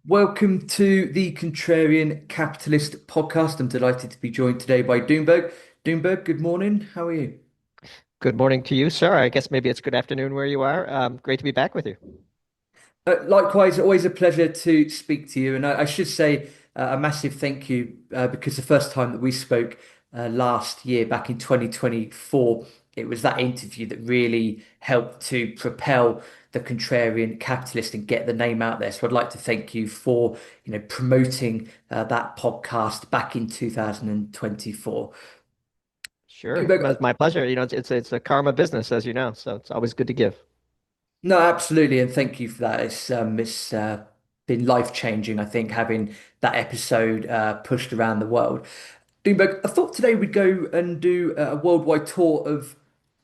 Welcome to the Contrarian Capitalist podcast. I'm delighted to be joined today by Doomberg. Doomberg, good morning. How are you? Good morning to you, sir. I guess maybe it's good afternoon where you are. Great to be back with you. Likewise, always a pleasure to speak to you. And I should say a massive thank you because the first time that we spoke last year, back in 2024, it was that interview that really helped to propel the Contrarian Capitalist and get the name out there. So I'd like to thank you for, promoting that podcast back in 2024. Sure, my pleasure. It's a karma business, as you know, so it's always good to give. No, absolutely, and thank you for that. It's been life-changing, I think, having that episode pushed around the world. Doomberg, I thought today we'd go and do a worldwide tour of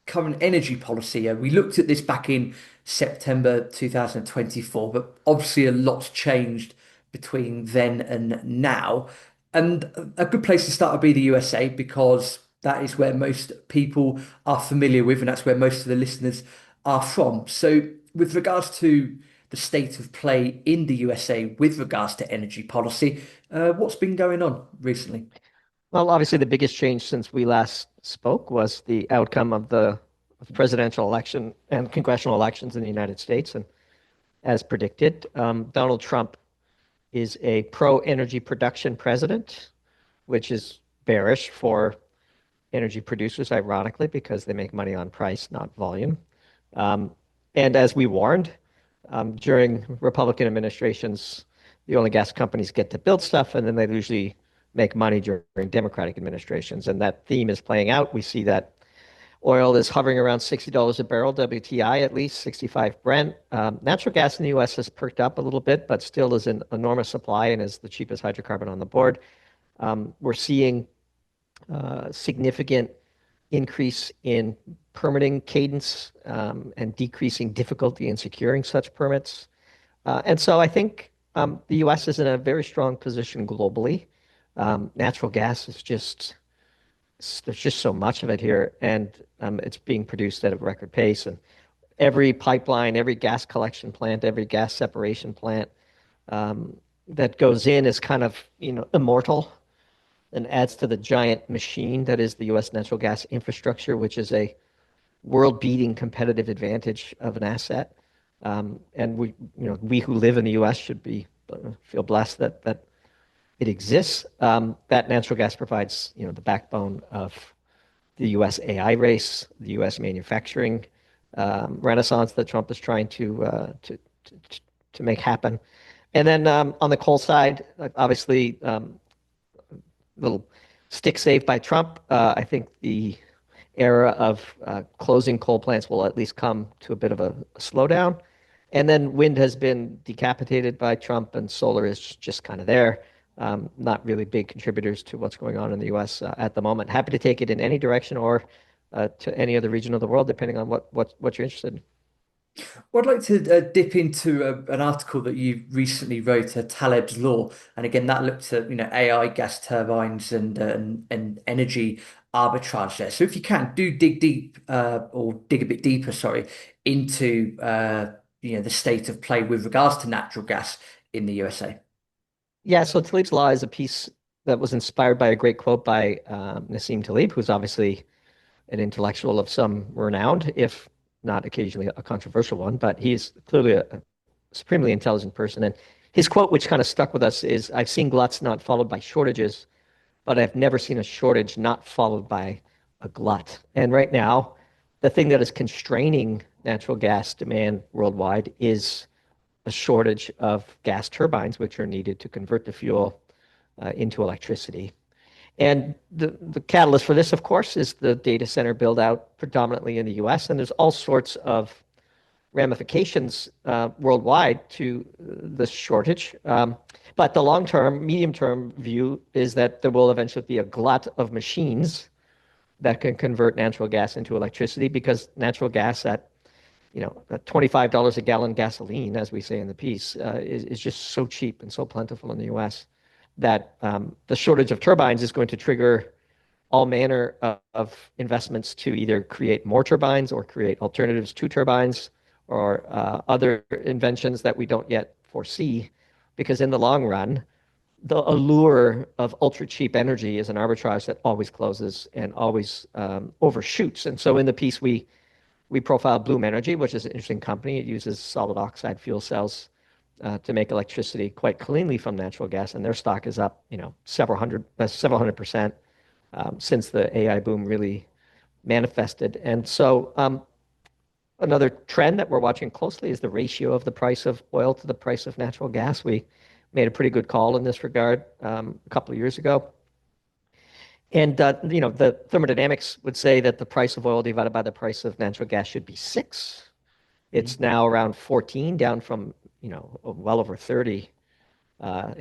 current energy policy. We looked at this back in September 2024, but obviously a lot's changed between then and now. And a good place to start would be the USA because that is where most people are familiar with, and that's where most of the listeners are from. So, with regards to the state of play in the USA with regards to energy policy, what's been going on recently? Well, obviously, the biggest change since we last spoke was the outcome of the presidential election and congressional elections in the United States. And as predicted, Donald Trump is a pro-energy production president, which is bearish for energy producers, ironically, because they make money on price, not volume. Um, and as we warned, during Republican administrations, the oil and gas companies get to build stuff, and then they usually make money during Democratic administrations. And that theme is playing out. We see that oil is hovering around $60 a barrel, WTI at least, 65 Brent. Natural gas in the US has perked up a little bit, but still is an enormous supply and is the cheapest hydrocarbon on the board. We're seeing significant increase in permitting cadence and decreasing difficulty in securing such permits. And so I think the US is in a very strong position globally. Natural gas is just, there's just so much of it here, and it's being produced at a record pace. And every pipeline, every gas collection plant, every gas separation plant that goes in is kind of, immortal and adds to the giant machine that is the U.S. natural gas infrastructure, which is a world-beating competitive advantage of an asset. And we who live in the U.S. should be feel blessed that it exists. That natural gas provides, the backbone of the U.S. AI race, the U.S. manufacturing renaissance that Trump is trying to make happen. And then on the coal side, obviously, little stick saved by Trump. I think the era of closing coal plants will at least come to a bit of a slowdown. And then wind has been decapitated by Trump, and solar is just kind of there. Not really big contributors to what's going on in the U.S. At the moment. Happy to take it in any direction or to any other region of the world, depending on what you're interested in. Well, I'd like to dip into an article that you recently wrote, Taleb's Law, and again that looked at AI, gas turbines, and energy arbitrage there. So if you can, do dig deep or dig a bit deeper, sorry, into the state of play with regards to natural gas in the USA. Yeah, so Talib's Law is a piece that was inspired by a great quote by Nassim Talib, who's obviously an intellectual of some renown, if not occasionally a controversial one, but he's clearly a supremely intelligent person. And his quote, which kind of stuck with us, is I've seen gluts not followed by shortages, but I've never seen a shortage not followed by a glut. And right now, the thing that is constraining natural gas demand worldwide is a shortage of gas turbines, which are needed to convert the fuel into electricity. And the catalyst for this, of course, is the data center build out predominantly in the US. And there's all sorts of ramifications worldwide to the shortage. But the long term, medium term view is that there will eventually be a glut of machines that can convert natural gas into electricity because natural gas at $25 a gallon gasoline, as we say in the piece, is just so cheap and so plentiful in the US that the shortage of turbines is going to trigger all manner of investments to either create more turbines or create alternatives to turbines or other inventions that we don't yet foresee because in the long run, the allure of ultra cheap energy is an arbitrage that always closes and always overshoots. And so in the piece, we profile Bloom Energy, which is an interesting company. It uses solid oxide fuel cells to make electricity quite cleanly from natural gas, and their stock is up, several hundred percent since the AI boom really manifested. And so another trend that we're watching closely is the ratio of the price of oil to the price of natural gas. We made a pretty good call in this regard a couple of years ago. And the thermodynamics would say that the price of oil divided by the price of natural gas should be 6. It's Mhm. now around 14, down from well over 30 uh,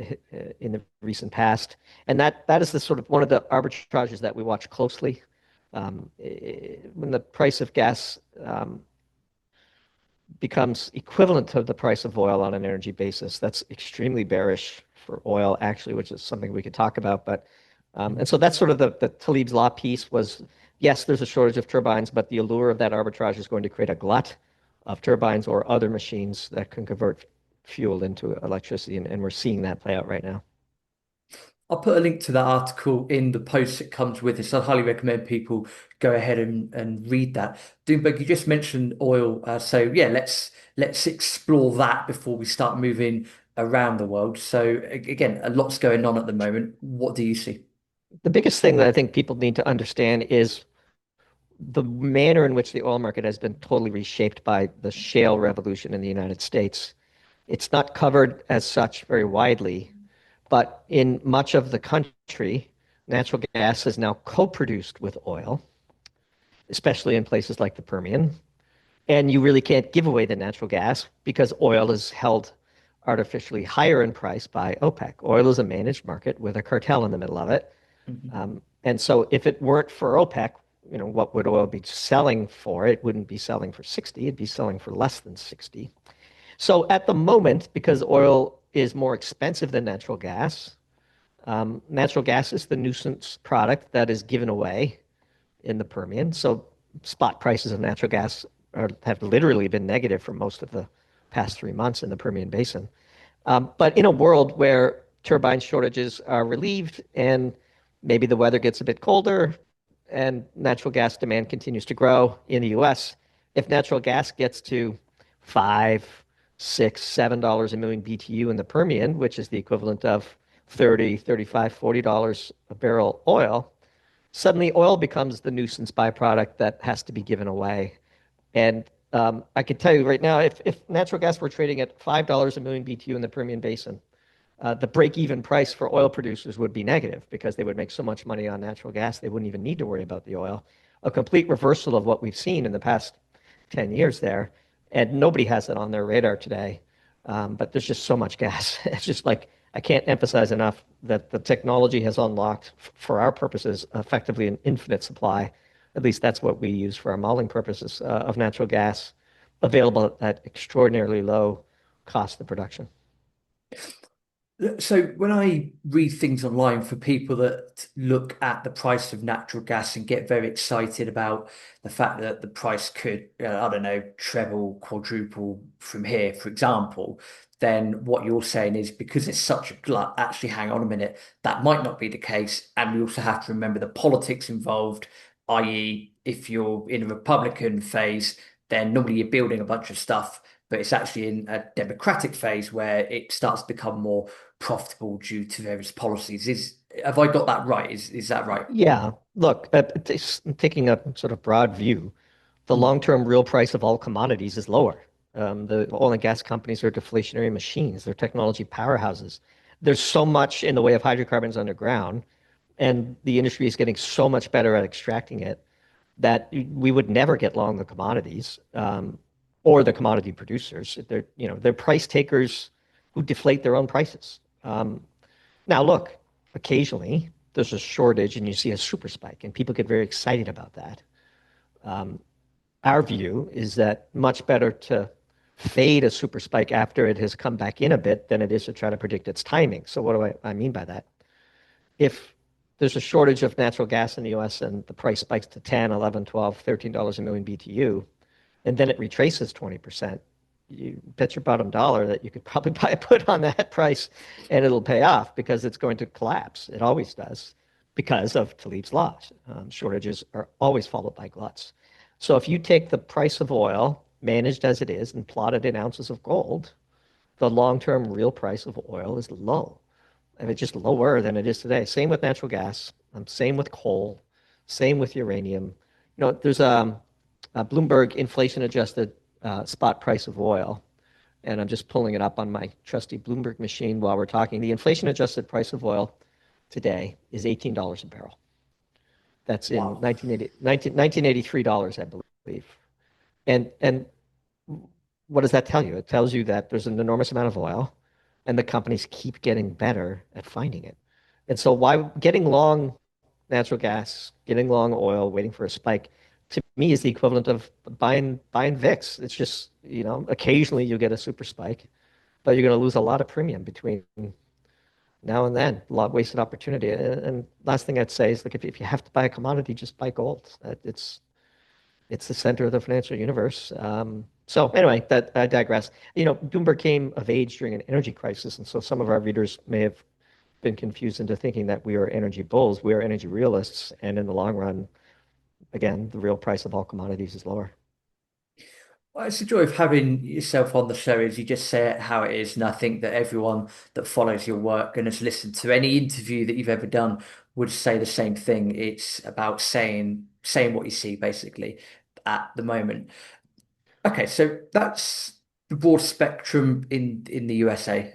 in the recent past. And that is the sort of one of the arbitrages that we watch closely. When the price of gas becomes equivalent to the price of oil on an energy basis, that's extremely bearish for oil, actually, which is something we could talk about. But and so that's sort of the Talib's law piece was, yes, there's a shortage of turbines, but the allure of that arbitrage is going to create a glut of turbines or other machines that can convert fuel into electricity, and we're seeing that play out right now. I'll put a link to that article in the post that comes with this. I highly recommend people go ahead and read that. Doomberg, you just mentioned oil, so yeah, let's explore that before we start moving around the world. So again, a lot's going on at the moment. What do you see? The biggest thing that I think people need to understand is the manner in which the oil market has been totally reshaped by the shale revolution in the United States. It's not covered as such very widely, but in much of the country, natural gas is now co-produced with oil, especially in places like the Permian. And you really can't give away the natural gas because oil is held artificially higher in price by OPEC. Oil is a managed market with a cartel in the middle of it. Mhm. And so if it weren't for OPEC, what would oil be selling for? It wouldn't be selling for 60, it'd be selling for less than 60. So at the moment, because oil is more expensive than natural gas is the nuisance product that is given away in the Permian. So spot prices of natural gas have literally been negative for most of the past 3 months in the Permian Basin. But in a world where turbine shortages are relieved and maybe the weather gets a bit colder and natural gas demand continues to grow in the US, if natural gas gets to 5, 6, $7 a million BTU in the Permian, which is the equivalent of 30, 35, $40 a barrel oil, suddenly oil becomes the nuisance byproduct that has to be given away. And I can tell you right now, if natural gas were trading at $5 a million BTU in the Permian Basin, the break-even price for oil producers would be negative because they would make so much money on natural gas, they wouldn't even need to worry about the oil. A complete reversal of what we've seen in the past 10 years there. And nobody has it on their radar today. But there's just so much gas. It's just like, I can't emphasize enough that the technology has unlocked, for our purposes, effectively an infinite supply. At least that's what we use for our modeling purposes of natural gas available at extraordinarily low cost of production. So when I read things online for people that look at the price of natural gas and get very excited about the fact that the price could, I don't know, treble, quadruple from here, for example, then what you're saying is because it's such a glut, actually, hang on a minute, that might not be the case. And we also have to remember the politics involved, i.e., if you're in a Republican phase, then normally you're building a bunch of stuff, but it's actually in a democratic phase where it starts to become more profitable due to various policies. Have I got that right? Is that right? Yeah, look, taking a sort of broad view, the Mm, long-term real price of all commodities is lower. The oil and gas companies are deflationary machines. They're technology powerhouses. There's so much in the way of hydrocarbons underground, and the industry is getting so much better at extracting it that we would never get long the commodities or the commodity producers. They're price takers who deflate their own prices. Now, look, occasionally there's a shortage and you see a super spike, and people get very excited about that. Um, our view is that much better to fade a super spike after it has come back in a bit than it is to try to predict its timing. So, what do I mean by that? If there's a shortage of natural gas in the US and the price spikes to 10, 11, 12, $13 a million BTU, and then it retraces 20%, you bet your bottom dollar that you could probably buy a put on that price and it'll pay off because it's going to collapse. It always does because of Talib's law. Shortages are always followed by gluts. So if you take the price of oil, managed as it is, and plot it in ounces of gold, the long-term real price of oil is low. I mean, just lower than it is today. Same with natural gas. Same with coal. Same with uranium. There's a Bloomberg inflation-adjusted spot price of oil, and I'm just pulling it up on my trusty Bloomberg machine while we're talking. The inflation-adjusted price of oil today is $18 a barrel. That's in Wow. 1983 dollars, I believe. And what does that tell you? It tells you that there's an enormous amount of oil, and the companies keep getting better at finding it. And so why getting long natural gas, getting long oil, waiting for a spike, to me is the equivalent of buying VIX. It's just, occasionally you get a super spike, but you're going to lose a lot of premium between now and then. A lot of wasted opportunity. And last thing I'd say is, look, if you have to buy a commodity, just buy gold. It's the center of the financial universe. So anyway, that I digress. Doomberg came of age during an energy crisis, and so some of our readers may have been confused into thinking that we are energy bulls. We are energy realists, and in the long run, again, the real price of all commodities is lower. Well, it's the joy of having yourself on the show is you just say it how it is. And I think that everyone that follows your work and has listened to any interview that you've ever done would say the same thing. It's about saying what you see basically at the moment. Okay, so that's the broad spectrum in the USA.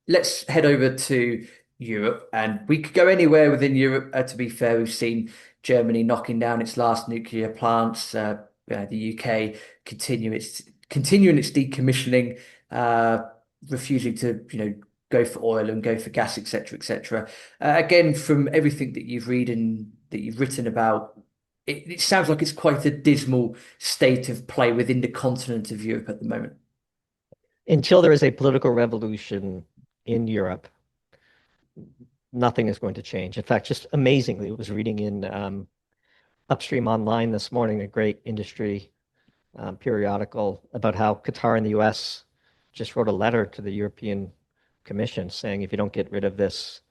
Let's head over to Europe, and we could go anywhere within Europe. To be fair, we've seen Germany knocking down its last nuclear plants. The UK continuing its decommissioning, refusing to go for oil and go for gas, etc., etc. Again, from everything that you've read and that you've written about, it sounds like it's quite a dismal state of play within the continent of Europe at the moment. Until there is a political revolution in Europe, nothing is going to change. In fact, just amazingly, I was reading in Upstream Online this morning, a great industry periodical, about how Qatar and the US just wrote a letter to the European Commission saying if you don't get rid of this,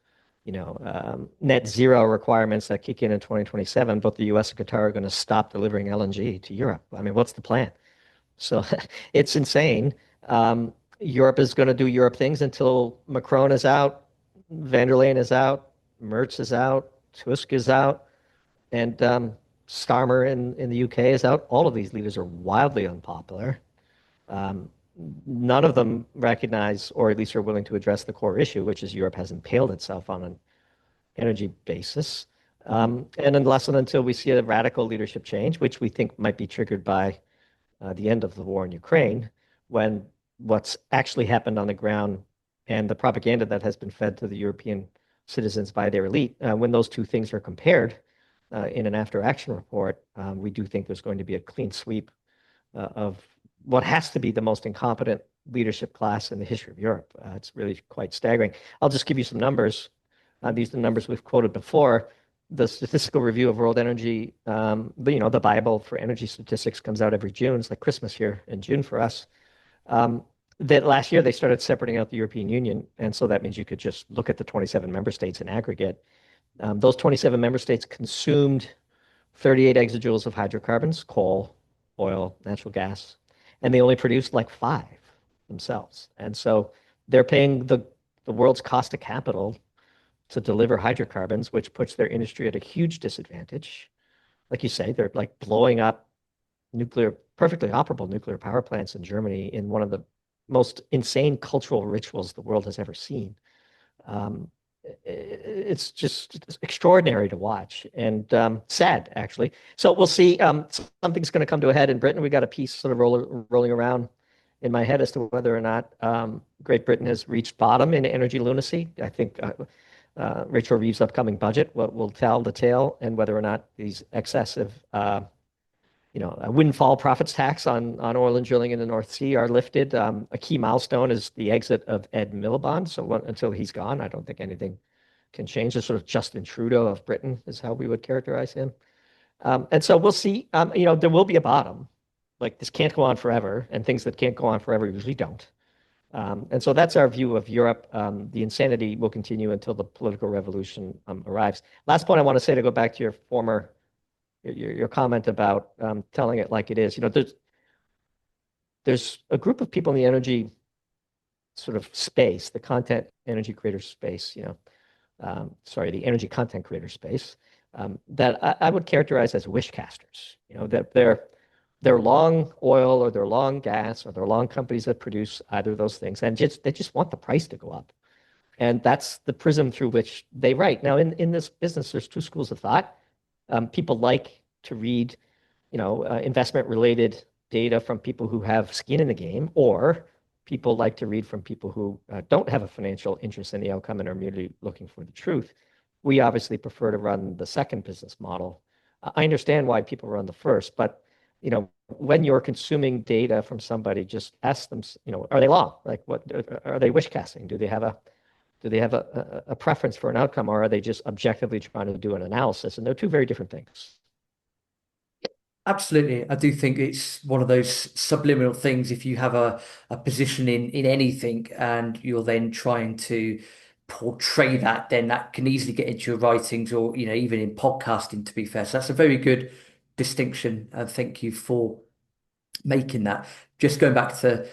net zero requirements that kick in 2027, both the US and Qatar are going to stop delivering LNG to Europe. I mean, what's the plan? So it's insane. Europe is going to do Europe things until Macron is out, van der Leyen is out, Merz is out, Tusk is out, and Starmer in the UK is out. All of these leaders are wildly unpopular. Um, None of them recognize, or at least are willing to address the core issue, which is Europe has impaled itself on an energy basis. And unless and until we see a radical leadership change, which we think might be triggered by the end of the war in Ukraine, when what's actually happened on the ground and the propaganda that has been fed to the European citizens by their elite, when those two things are compared in an after action report, we do think there's going to be a clean sweep of what has to be the most incompetent leadership class in the history of Europe. It's really quite staggering. I'll just give you some numbers. These are the numbers we've quoted before. The Statistical Review of World Energy, the Bible for energy statistics comes out every June. It's like Christmas here in June for us. That last year they started separating out the European Union, and so that means you could just look at the 27 member states in aggregate. Those 27 member states consumed 38 exajoules of hydrocarbons, coal, oil, natural gas, and they only produced like 5 themselves. And so they're paying the world's cost of capital to deliver hydrocarbons, which puts their industry at a huge disadvantage. Like you say, they're like blowing up perfectly operable nuclear power plants in Germany in one of the most insane cultural rituals the world has ever seen. Um, it's just extraordinary to watch and sad, actually. So we'll see. Something's going to come to a head in Britain. We got a piece sort of rolling around in my head as to whether or not Great Britain has reached bottom in energy lunacy. I think Rachel Reeves' upcoming budget will tell the tale, and whether or not these excessive a windfall profits tax on oil and drilling in the North Sea are lifted. A key milestone is the exit of Ed Miliband. So until he's gone, I don't think anything can change. The sort of Justin Trudeau of Britain is how we would characterize him. And so we'll see. There will be a bottom, like this can't go on forever, and things that can't go on forever usually don't. And so that's our view of Europe. The insanity will continue until the political revolution arrives. Last point I want to say to go back to your your comment about telling it like it is. There's a group of people in the energy sort of space, the content energy creator space, sorry, the energy content creator space, that I would characterize as wish casters. That they're long oil or they're long gas or they're long companies that produce either of those things, and they just want the price to go up. And that's the prism through which they write. Now, in this business, there's two schools of thought. People like to read, investment related data from people who have skin in the game, or people like to read from people who don't have a financial interest in the outcome and are merely looking for the truth. We obviously prefer to run the second business model. I understand why people run the first, but when you're consuming data from somebody, just ask them, are they long? Like, what are they wish casting? Do they have a preference for an outcome, or are they just objectively trying to do an analysis? And they're two very different things. Absolutely. I do think it's one of those subliminal things. If you have a position in anything and you're then trying to portray that, then that can easily get into your writings or, even in podcasting, to be fair. So that's a very good distinction. And thank you for making that. Just going back to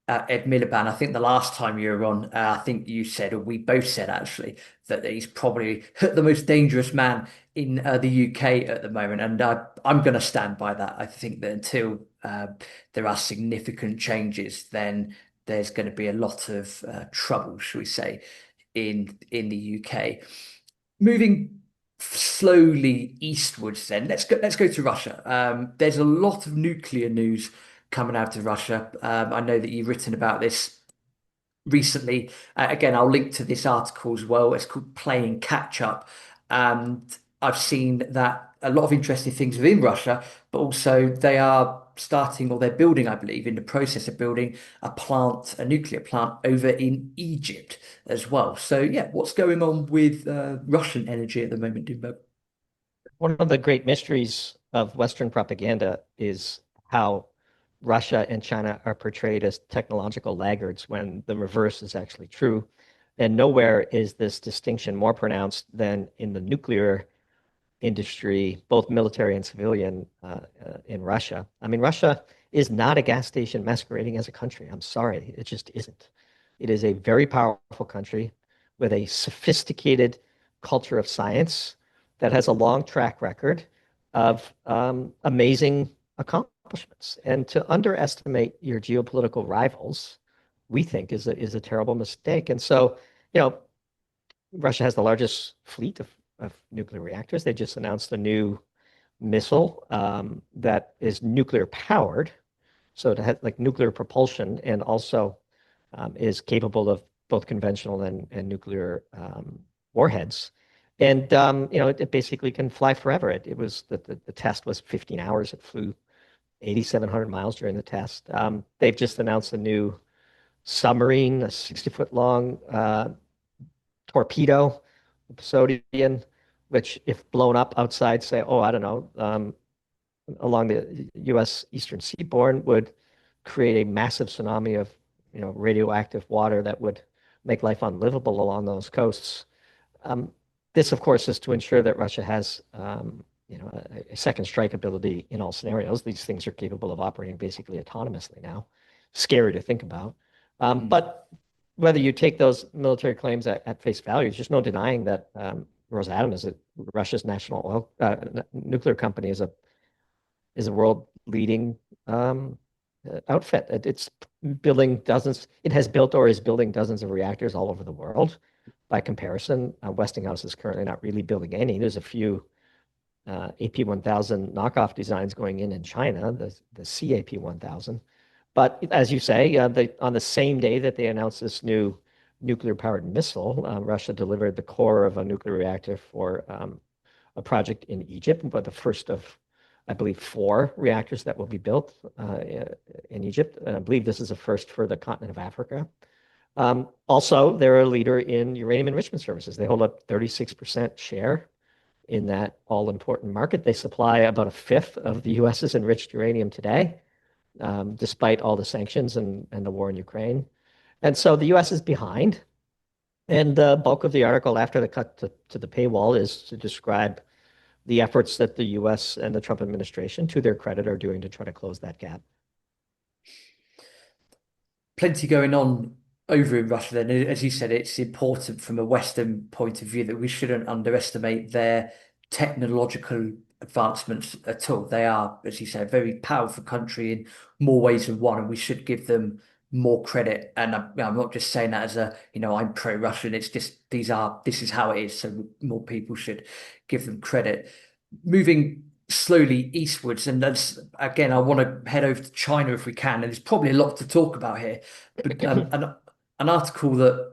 Ed Miliband, I think the last time you were on, I think you said, or we both said actually, that he's probably the most dangerous man in the UK at the moment. And I'm going to stand by that. I think that until there are significant changes, then there's going to be a lot of trouble, shall we say, in the UK. Moving slowly eastwards, then let's go to Russia. There's a lot of nuclear news coming out of Russia. I know that you've written about this recently. Again, I'll link to this article as well. It's called Playing Catch Up. And I've seen that a lot of interesting things within Russia, but also they are starting or they're building, I believe, in the process of building a nuclear plant over in Egypt as well. So yeah, what's going on with Russian energy at the moment, Doomberg? One of the great mysteries of Western propaganda is how Russia and China are portrayed as technological laggards when the reverse is actually true. And nowhere is this distinction more pronounced than in the nuclear industry, both military and civilian, in Russia. I mean, Russia is not a gas station masquerading as a country. I'm sorry, it just isn't. It is a very powerful country with a sophisticated culture of science that has a long track record of amazing accomplishments. And to underestimate your geopolitical rivals, we think is a terrible mistake. And so, Russia has the largest fleet of nuclear reactors. They just announced a new missile that is nuclear powered. So it has like nuclear propulsion and also is capable of both conventional and nuclear warheads. And it basically can fly forever. It was the test was 15 hours. It flew 8,700 miles during the test. They've just announced a new submarine, a 60-foot long torpedo, Poseidon, which, if blown up outside, say, oh, I don't know, along the U.S. eastern seaboard, would create a massive tsunami of, radioactive water that would make life unlivable along those coasts. This, of course, is to ensure that Russia has, a second strike ability in all scenarios. These things are capable of operating basically autonomously now. Scary to think about. But whether you take those military claims at face value, there's just no denying that Rosatom is Russia's national oil nuclear company is a world leading outfit. It's building dozens. It has built or is building dozens of reactors all over the world. By comparison, Westinghouse is currently not really building any. There's a few AP1000 knockoff designs going in China, the CAP1000. But as you say, on the same day that they announced this new nuclear-powered missile, Russia delivered the core of a nuclear reactor for a project in Egypt, but the first of, I believe, 4 reactors that will be built in Egypt. I believe this is a first for the continent of Africa. Also, they're a leader in uranium enrichment services. They hold a 36% share in that all-important market. They supply about a fifth of the US's enriched uranium today. despite all the sanctions and the war in Ukraine. And so the US is behind. And the bulk of the article after the cut to the paywall is to describe the efforts that the US and the Trump administration, to their credit, are doing to try to close that gap. Plenty going on over in Russia then. As you said, it's important from a Western point of view that we shouldn't underestimate their technological advancements at all. They are, as you said, a very powerful country in more ways than one, and we should give them more credit. And I'm not just saying that as I'm pro-Russian. It's just this is how it is. So more people should give them credit. Moving slowly eastwards. And that's again, I want to head over to China if we can. And there's probably a lot to talk about here. But an article that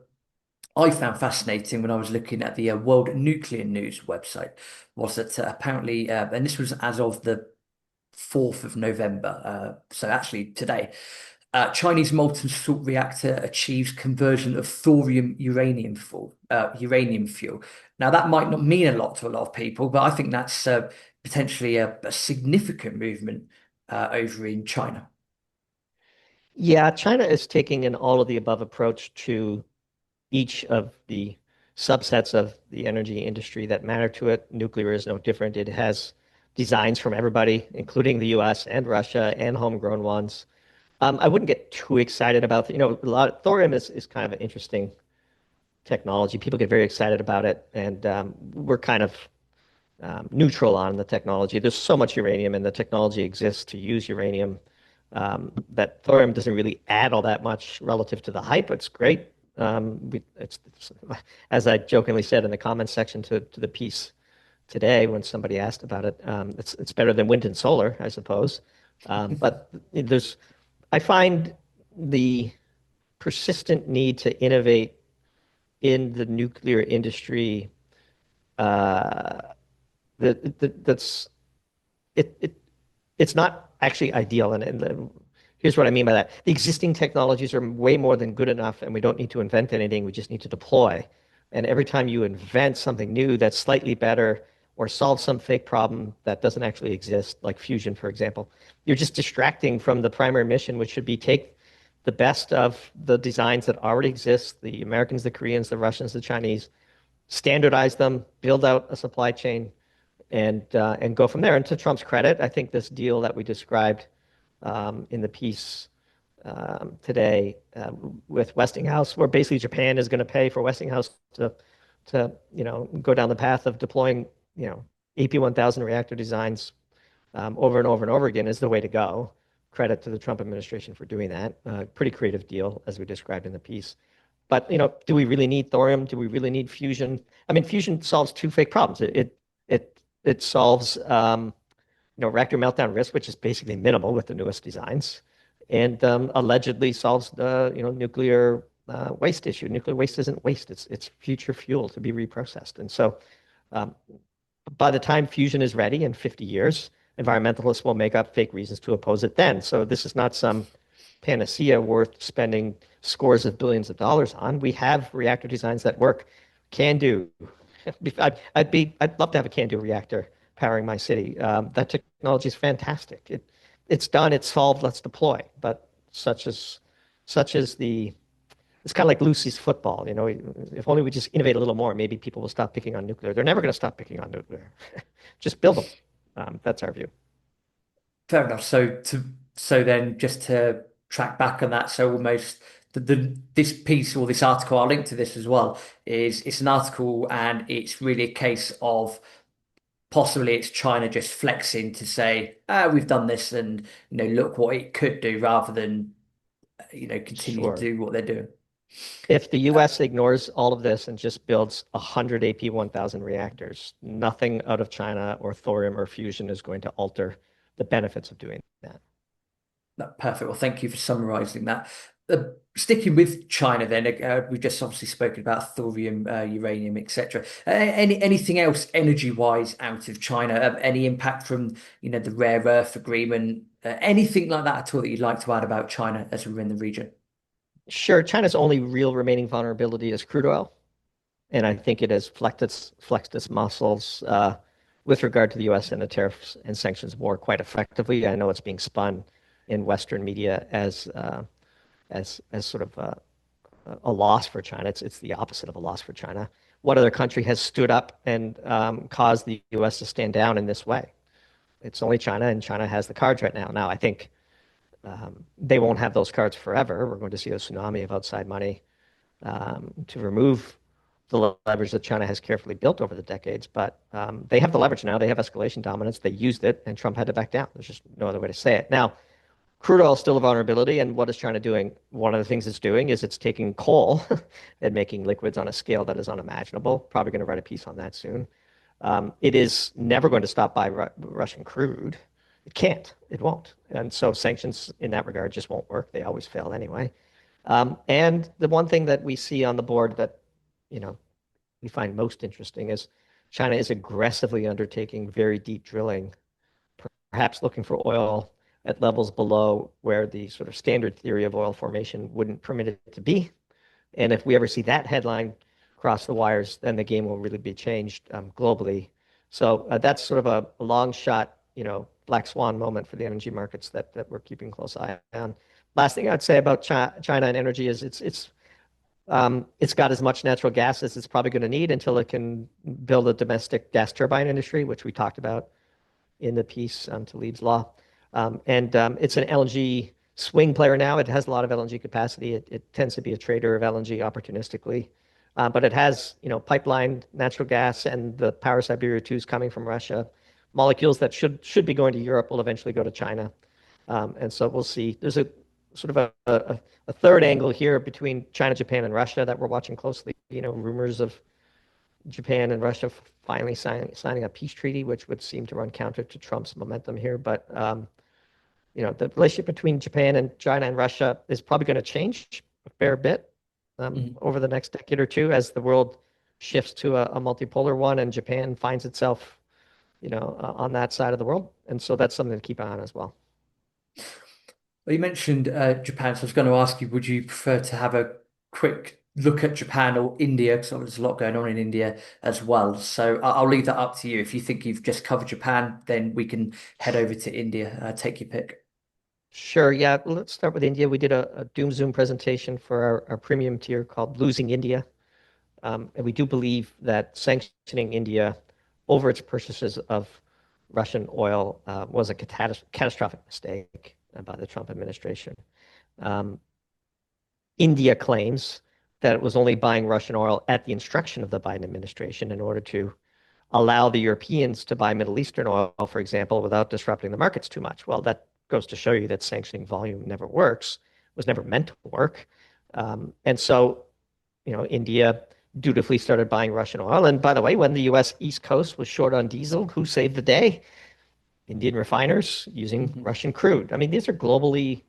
I found fascinating when I was looking at the World Nuclear News website was that apparently, and this was as of the 4th of November, so actually today, Chinese molten salt reactor achieves conversion of thorium uranium fuel. Now that might not mean a lot to a lot of people, but I think that's potentially a significant movement over in China. Yeah, China is taking an all of the above approach to each of the subsets of the energy industry that matter to it. Nuclear is no different. It has designs from everybody, including the US and Russia and homegrown ones. I wouldn't get too excited about, thorium is kind of an interesting technology. People get very excited about it, and we're kind of neutral on the technology. There's so much uranium, and the technology exists to use uranium that thorium doesn't really add all that much relative to the hype. It's great. As I jokingly said in the comments section to the piece today when somebody asked about it, it's better than wind and solar, I suppose. But I find the persistent need to innovate in the nuclear industry uh, that's it it's not actually ideal. And here's what I mean by that. The existing technologies are way more than good enough, and we don't need to invent anything. We just need to deploy. And every time you invent something new that's slightly better or solve some fake problem that doesn't actually exist, like fusion, for example, you're just distracting from the primary mission, which should be take the best of the designs that already exist, the Americans, the Koreans, the Russians, the Chinese, standardize them, build out a supply chain, and go from there. And to Trump's credit, I think this deal that we described in the piece today with Westinghouse, where basically Japan is going to pay for Westinghouse to go down the path of deploying AP1000 reactor designs over and over and over again, is the way to go. Credit to the Trump administration for doing that. Pretty creative deal, as we described in the piece. But do we really need thorium? Do we really need fusion? I mean, fusion solves two fake problems. It solves reactor meltdown risk, which is basically minimal with the newest designs, and allegedly solves the nuclear waste issue. Nuclear waste isn't waste; it's future fuel to be reprocessed. And so, um, by the time fusion is ready in 50 years, environmentalists will make up fake reasons to oppose it then. So this is not some panacea worth spending scores of billions of dollars on. We have reactor designs that work. Can do. I'd love to have a can-do reactor powering my city. That technology is fantastic. It's done. It's solved. Let's deploy. But such as it's kind of like Lucy's football. If only we just innovate a little more, maybe people will stop picking on nuclear. They're never going to stop picking on nuclear. Just build them. That's our view. Fair enough. So then just to track back on that, so almost this piece or this article, I'll link to this as well, is it's an article and it's really a case of possibly it's China just flexing to say, we've done this and look what it could do rather than continue to Sure. do what they're doing. If the US ignores all of this and just builds 100 AP1000 reactors, nothing out of China or thorium or fusion is going to alter the benefits of doing that. No, perfect. Well, thank you for summarizing that. Sticking with China, then we've just obviously spoken about thorium, uranium, etc. Anything else energy-wise out of China? Any impact from the rare earth agreement? Anything like that at all that you'd like to add about China as we're in the region? Sure, China's only real remaining vulnerability is crude oil, and I think it has flexed its muscles with regard to the U.S. and the tariffs and sanctions war quite effectively. I know it's being spun in Western media as sort of a loss for China. It's the opposite of a loss for China. What other country has stood up and caused the U.S. to stand down in this way? It's only China, and China has the cards right now. Now, I think they won't have those cards forever. We're going to see a tsunami of outside money to remove the leverage that China has carefully built over the decades. But they have the leverage now. They have escalation dominance. They used it, and Trump had to back down. There's just no other way to say it. Now, crude oil is still a vulnerability, and what is China doing? One of the things it's doing is it's taking coal and making liquids on a scale that is unimaginable. Probably going to write a piece on that soon. It is never going to stop by Russian crude. It can't. It won't. And so sanctions in that regard just won't work. They always fail anyway. And the one thing that we see on the board that, you know, we find most interesting is China is aggressively undertaking very deep drilling, perhaps looking for oil at levels below where the sort of standard theory of oil formation wouldn't permit it to be. And if we ever see that headline cross the wires, then the game will really be changed globally. So that's sort of a long shot, black swan moment for the energy markets that we're keeping a close eye on. Last thing I'd say about China and energy is it's got as much natural gas as it's probably going to need until it can build a domestic gas turbine industry, which we talked about in the piece on Talib's Law. And it's an LNG swing player now. It has a lot of LNG capacity. It tends to be a trader of LNG opportunistically. But it has, pipeline natural gas, and the Power Siberia 2 is coming from Russia. Molecules that should be going to Europe will eventually go to China. And so we'll see. There's a sort of a third angle here between China, Japan, and Russia that we're watching closely. Rumors of Japan and Russia finally signing a peace treaty, which would seem to run counter to Trump's momentum here. But the relationship between Japan and China and Russia is probably going to change a fair bit over the next decade or two as the world shifts to a multipolar one, and Japan finds itself, on that side of the world. And so that's something to keep an eye on as well. Well, you mentioned Japan, so I was going to ask you, would you prefer to have a quick look at Japan or India? Because there's a lot going on in India as well. So I'll leave that up to you. If you think you've just covered Japan, then we can head over to India. Take your pick. Sure. Yeah. Let's start with India. We did a Doom Zoom presentation for our premium tier called Losing India. And we do believe that sanctioning India over its purchases of Russian oil was a catastrophic mistake by the Trump administration. India claims that it was only buying Russian oil at the instruction of the Biden administration in order to allow the Europeans to buy Middle Eastern oil, for example, without disrupting the markets too much. Well, that goes to show you that sanctioning volume never works, was never meant to work. And so, India dutifully started buying Russian oil. And by the way, when the US East Coast was short on diesel, who saved the day? Indian refiners using Russian crude. I mean, these are globally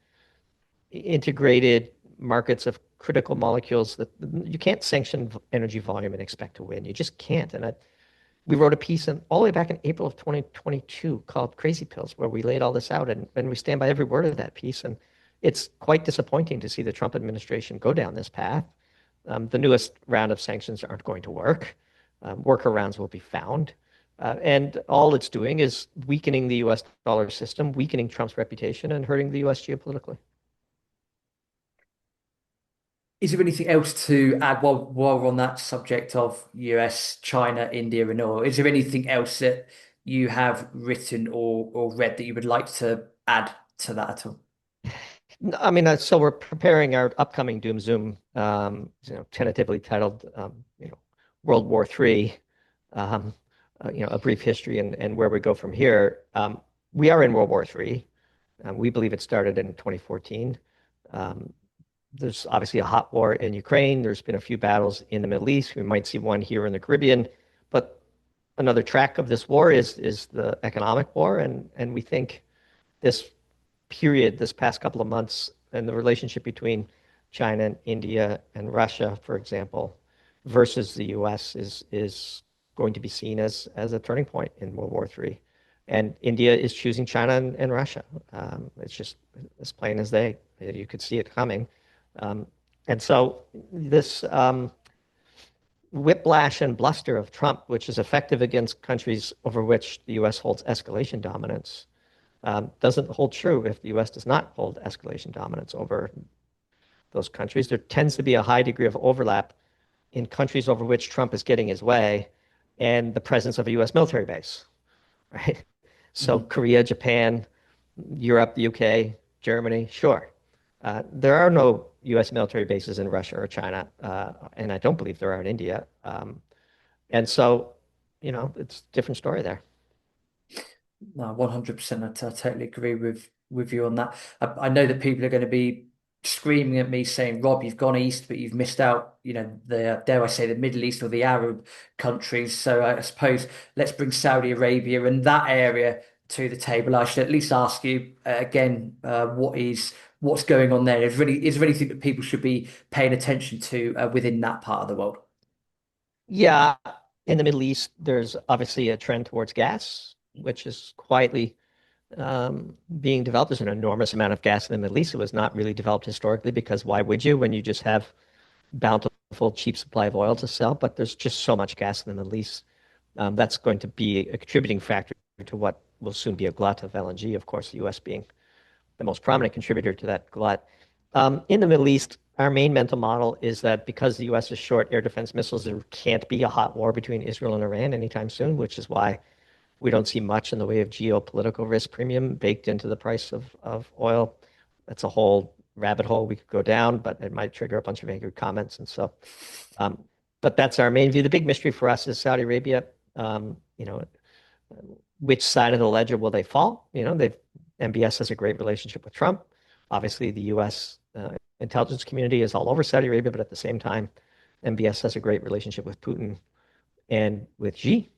integrated markets of critical molecules that you can't sanction energy volume and expect to win. You just can't. And we wrote a piece all the way back in April of 2022 called Crazy Pills, where we laid all this out, and we stand by every word of that piece. And it's quite disappointing to see the Trump administration go down this path. The newest round of sanctions aren't going to work. Workarounds will be found. And all it's doing is weakening the US dollar system, weakening Trump's reputation, and hurting the US geopolitically. Is there anything else to add while we're on that subject of US, China, India, and oil? Is there anything else that you have written or read that you would like to add to that at all? I mean, so we're preparing our upcoming Doom Zoom, tentatively titled, World War III, a brief history and where we go from here. We are in World War III. We believe it started in 2014. There's obviously a hot war in Ukraine. There's been a few battles in the Middle East. We might see one here in the Caribbean. But another track of this war is the economic war. And we think this period, this past couple of months, and the relationship between China and India and Russia, for example, versus the US is going to be seen as a turning point in World War III. And India is choosing China and Russia. It's just as plain as day. You could see it coming. And so this whiplash and bluster of Trump, which is effective against countries over which the US holds escalation dominance, doesn't hold true if the U.S. does not hold escalation dominance over those countries. There tends to be a high degree of overlap in countries over which Trump is getting his way and the presence of a U.S. military base, right? So Mhm. Korea, Japan, Europe, the UK, Germany, sure. There are no U.S. military bases in Russia or China, and I don't believe there are in India. And so, it's a different story there. No, 100%. I totally agree with you on that. I know that people are going to be screaming at me saying, Rob, you've gone east, but you've missed out, the, dare I say, the Middle East or the Arab countries. So I suppose let's bring Saudi Arabia and that area to the table. I should at least ask you again, what's going on there? Is there anything that people should be paying attention to within that part of the world? Yeah, in the Middle East, there's obviously a trend towards gas, which is quietly being developed. There's an enormous amount of gas in the Middle East. It was not really developed historically because why would you when you just have bountiful, cheap supply of oil to sell? But there's just so much gas in the Middle East. That's going to be a contributing factor to what will soon be a glut of LNG, of course, the U.S. being the most prominent contributor to that glut. In the Middle East, our main mental model is that because the U.S. is short air defense missiles, there can't be a hot war between Israel and Iran anytime soon, which is why we don't see much in the way of geopolitical risk premium baked into the price of oil. That's a whole rabbit hole we could go down, but it might trigger a bunch of angry comments. And so, um, but that's our main view. The big mystery for us is Saudi Arabia. Which side of the ledger will they fall? MBS has a great relationship with Trump. Obviously, the U.S. Intelligence community is all over Saudi Arabia, but at the same time, MBS has a great relationship with Putin and with Xi.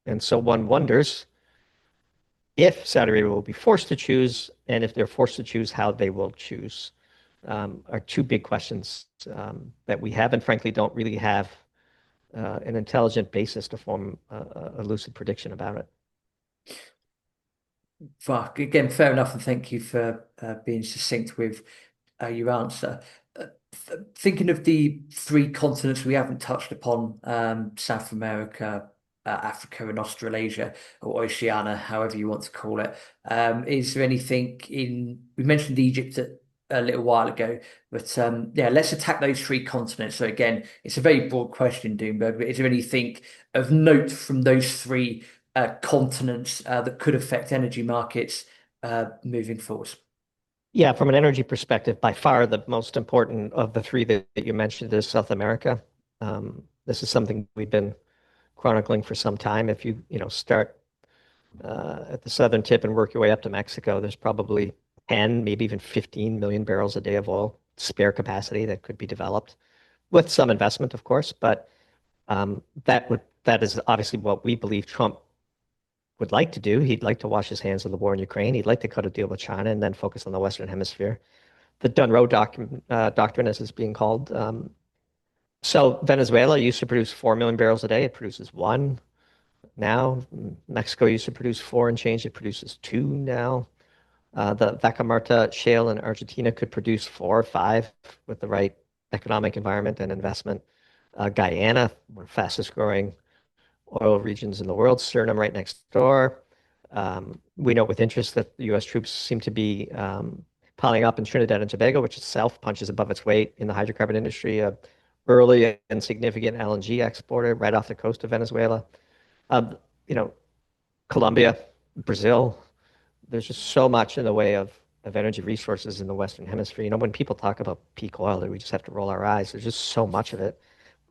And so one wonders if Saudi Arabia will be forced to choose, and if they're forced to choose, how they will choose, are two big questions that we have, and frankly, don't really have an intelligent basis to form a lucid prediction about it. Fuck. Again, fair enough, and thank you for being succinct with your answer. Thinking of the three continents we haven't touched upon, South America, Africa, and Australasia, or Oceania, however you want to call it. Is there anything we mentioned Egypt a little while ago, but yeah, let's attack those three continents. So again, it's a very broad question, Doomberg, but is there anything of note from those three continents that could affect energy markets moving forward? Yeah, from an energy perspective, by far the most important of the three that you mentioned is South America. This is something we've been chronicling for some time. If you start at the southern tip and work your way up to Mexico, there's probably 10, maybe even 15 million barrels a day of oil spare capacity that could be developed with some investment, of course. But that is obviously what we believe Trump would like to do. He'd like to wash his hands of the war in Ukraine. He'd like to cut a deal with China and then focus on the Western Hemisphere. The Doctrine, as it's being called. So Venezuela used to produce 4 million barrels a day. It produces one now. Mexico used to produce four and change. It produces two now. The Vaca Muerta shale in Argentina could produce 4 or 5 with the right economic environment and investment. Guyana, one of the fastest growing oil regions in the world, Suriname right next door. We know with interest that the U.S. troops seem to be piling up in Trinidad and Tobago, which itself punches above its weight in the hydrocarbon industry, a early and significant LNG exporter right off the coast of Venezuela. Um, you know, Colombia, Brazil, there's just so much in the way of energy resources in the Western Hemisphere. When people talk about peak oil, we just have to roll our eyes. There's just so much of it.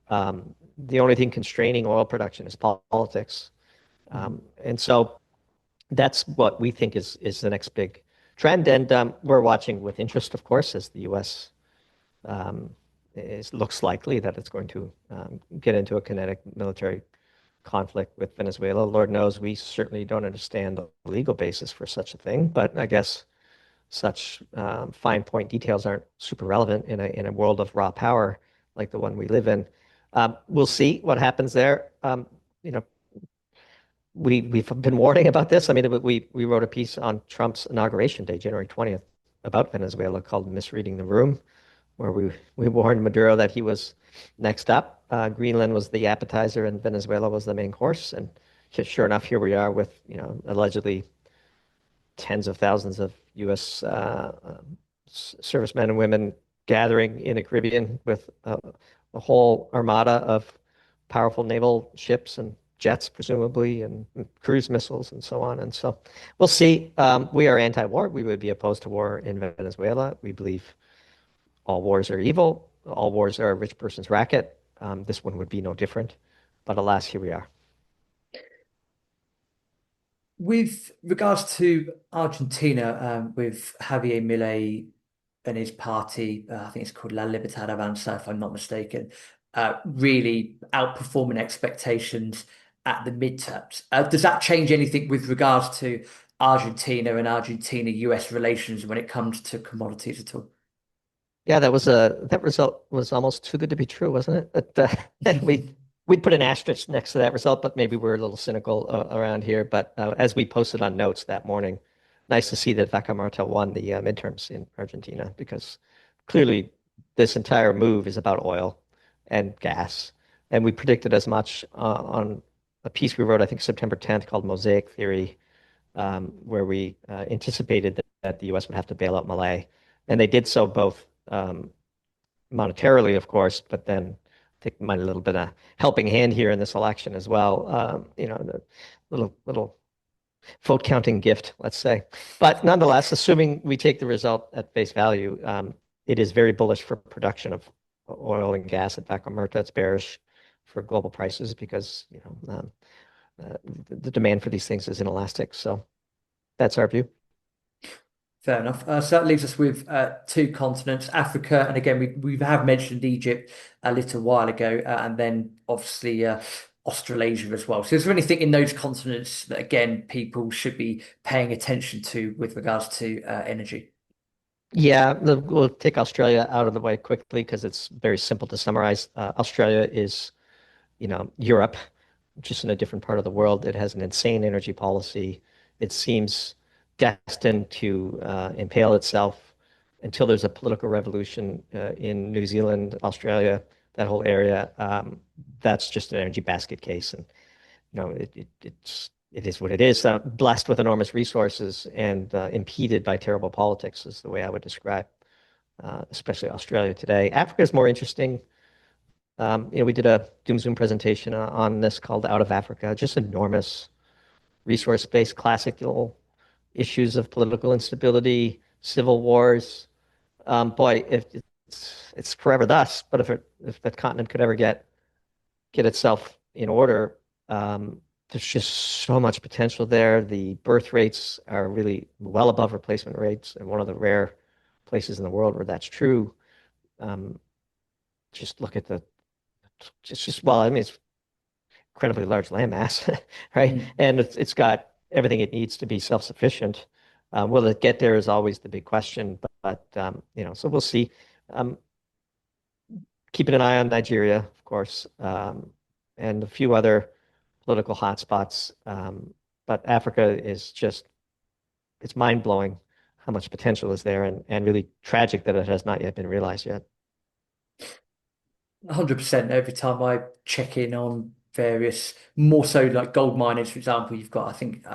The only thing constraining oil production is politics. And so that's what we think is the next big trend. And we're watching with interest, of course, as the U.S. Looks likely that it's going to get into a kinetic military conflict with Venezuela. Lord knows we certainly don't understand the legal basis for such a thing, but I guess such fine point details aren't super relevant in a world of raw power like the one we live in. We'll see what happens there. You know, we've been warning about this. I mean, we wrote a piece on Trump's inauguration day, January 20th, about Venezuela called "Misreading the Room," where we warned Maduro that he was next up. Greenland was the appetizer, and Venezuela was the main course. And sure enough, here we are with allegedly tens of thousands of U.S. Servicemen and women gathering in the Caribbean with a whole armada of powerful naval ships and jets, presumably, and cruise missiles and so on. And so we'll see. We are anti-war. We would be opposed to war in Venezuela. We believe all wars are evil. All wars are a rich person's racket. This one would be no different. But alas, here we are. With regards to Argentina, with Javier Milei and his party, I think it's called La Libertad Avanza, if I'm not mistaken, really outperforming expectations at the midterms. Does that change anything with regards to Argentina and Argentina-US relations when it comes to commodities at all? Yeah, that result was almost too good to be true, wasn't it? But we'd put an asterisk next to that result, but maybe we're a little cynical around here. But as we posted on notes that morning, nice to see that Vaca Muerta won the midterms in Argentina because clearly this entire move is about oil and gas, and we predicted as much on a piece we wrote, I think September 10th, called Mosaic Theory, where we anticipated that the U.S. would have to bail out Malay, and they did so both monetarily, of course, but then I think might a little bit of helping hand here in this election as well. The little vote counting gift, let's say. But nonetheless, assuming we take the result at face value, it is very bullish for production of oil and gas at Vaca Muerta. It's bearish for global prices because the demand for these things is inelastic. So that's our view. Fair enough. So that leaves us with two continents, Africa, and again we have mentioned Egypt a little while ago, and then obviously Australasia as well. So is there anything in those continents that again people should be paying attention to with regards to energy? Yeah, we'll take Australia out of the way quickly because it's very simple to summarize. Australia is, Europe, just in a different part of the world. It has an insane energy policy. It seems destined to impale itself until there's a political revolution in New Zealand, Australia, that whole area. That's just an energy basket case, and it is what it is. Blessed with enormous resources and impeded by terrible politics is the way I would describe, especially Australia today. Africa is more interesting. We did a Doom Zoom presentation on this called Out of Africa, just enormous resource-based classical issues of political instability, civil wars. Boy, if it's forever thus, but if that continent could ever get itself in order, there's just so much potential there. The birth rates are really well above replacement rates, and one of the rare places in the world where that's true. Just look at well, I mean, it's incredibly large landmass, right? Mm. And it's got everything it needs to be self-sufficient. Will it get there is always the big question, so we'll see. Keeping an eye on Nigeria, of course, and a few other political hotspots. But Africa is it's mind-blowing how much potential is there and really tragic that it has not yet been realized yet. 100%. Every time I check in on various, more so like gold miners, for example, you've got, I think,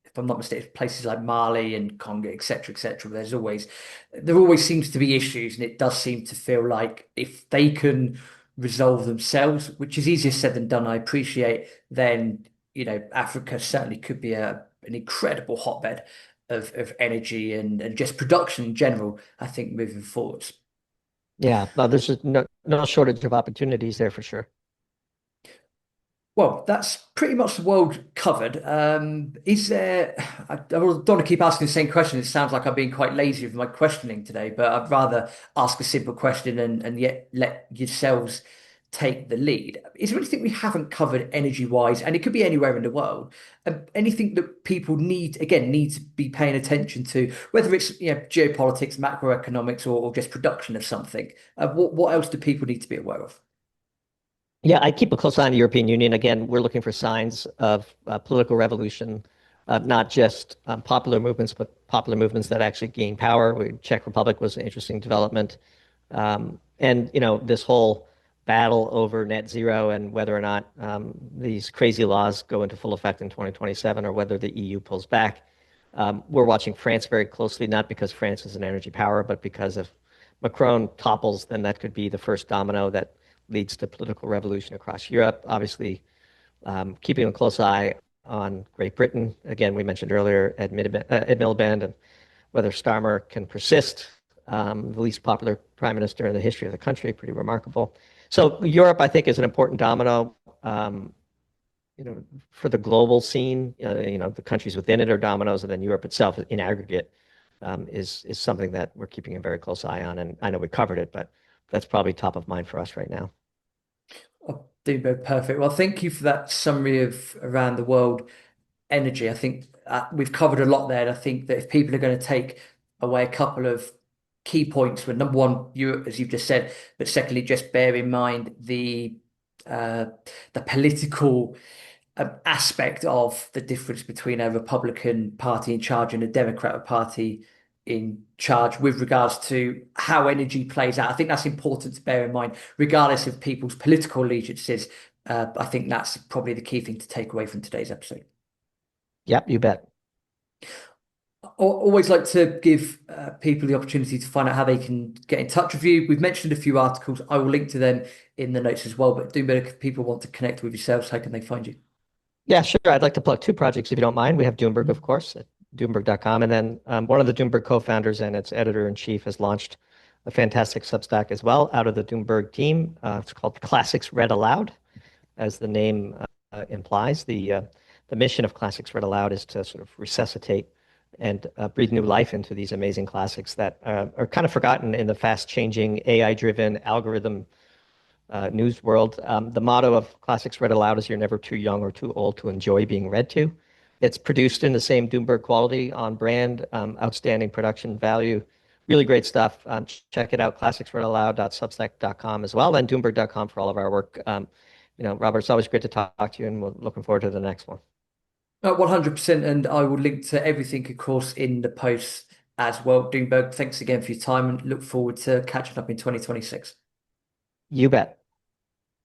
if I'm not mistaken, places like Mali and Congo, etc., etc. There always seems to be issues, and it does seem to feel like if they can resolve themselves, which is easier said than done, I appreciate, then, Africa certainly could be an incredible hotbed of energy and just production in general, I think, moving forwards. Yeah, no, there's no shortage of opportunities there for sure. Well, that's pretty much the world covered. Is there, I don't want to keep asking the same question. It sounds like I'm being quite lazy with my questioning today, but I'd rather ask a simple question and yet let yourselves take the lead. Is there anything we haven't covered energy-wise, and it could be anywhere in the world, anything that people need to be paying attention to, whether it's geopolitics, macroeconomics, or just production of something? What else do people need to be aware of? Yeah, I keep a close eye on the European Union. Again, we're looking for signs of political revolution, not just popular movements, but popular movements that actually gain power. Czech Republic was an interesting development. And, this whole battle over net zero and whether or not these crazy laws go into full effect in 2027 or whether the EU pulls back. We're watching France very closely, not because France is an energy power, but because if Macron topples, then that could be the first domino that leads to political revolution across Europe. Obviously, keeping a close eye on Great Britain. Again, we mentioned earlier Ed Miliband and whether Starmer can persist. The least popular prime minister in the history of the country, pretty remarkable. So Europe, I think, is an important domino. For the global scene, the countries within it are dominoes, and then Europe itself, in aggregate, is something that we're keeping a very close eye on. And I know we covered it, but that's probably top of mind for us right now. Oh, Doomberg, perfect. Well, thank you for that summary of around the world energy. I think we've covered a lot there. And I think that if people are going to take away a couple of key points, well, number one, you, as you've just said, but secondly, just bear in mind uh, the political aspect of the difference between a Republican Party in charge and a Democratic Party in charge with regards to how energy plays out. I think that's important to bear in mind, regardless of people's political allegiances. I think that's probably the key thing to take away from today's episode. Yep, you bet. Always like to give people the opportunity to find out how they can get in touch with you. We've mentioned a few articles. I will link to them in the notes as well. But do better if people want to connect with yourselves. How can they find you? Yeah, sure. I'd like to plug two projects if you don't mind. We have Doomberg, of course, at doomberg.com. And then one of the Doomberg co-founders and its editor-in-chief has launched a fantastic Substack as well out of the Doomberg team. It's called Classics Read Aloud, as the name implies. The mission of Classics Read Aloud is to sort of resuscitate and breathe new life into these amazing classics that are kind of forgotten in the fast-changing, AI-driven algorithm news world. The motto of Classics Read Aloud is you're never too young or too old to enjoy being read to. It's produced in the same Doomberg quality on brand, outstanding production value, really great stuff. Check it out, classicsreadaloud.substack.com as well, and doomberg.com for all of our work. Robert, it's always great to talk to you, and we're looking forward to the next one. 100%. And I will link to everything, of course, in the post as well. Doomberg, thanks again for your time and look forward to catching up in 2026. You bet.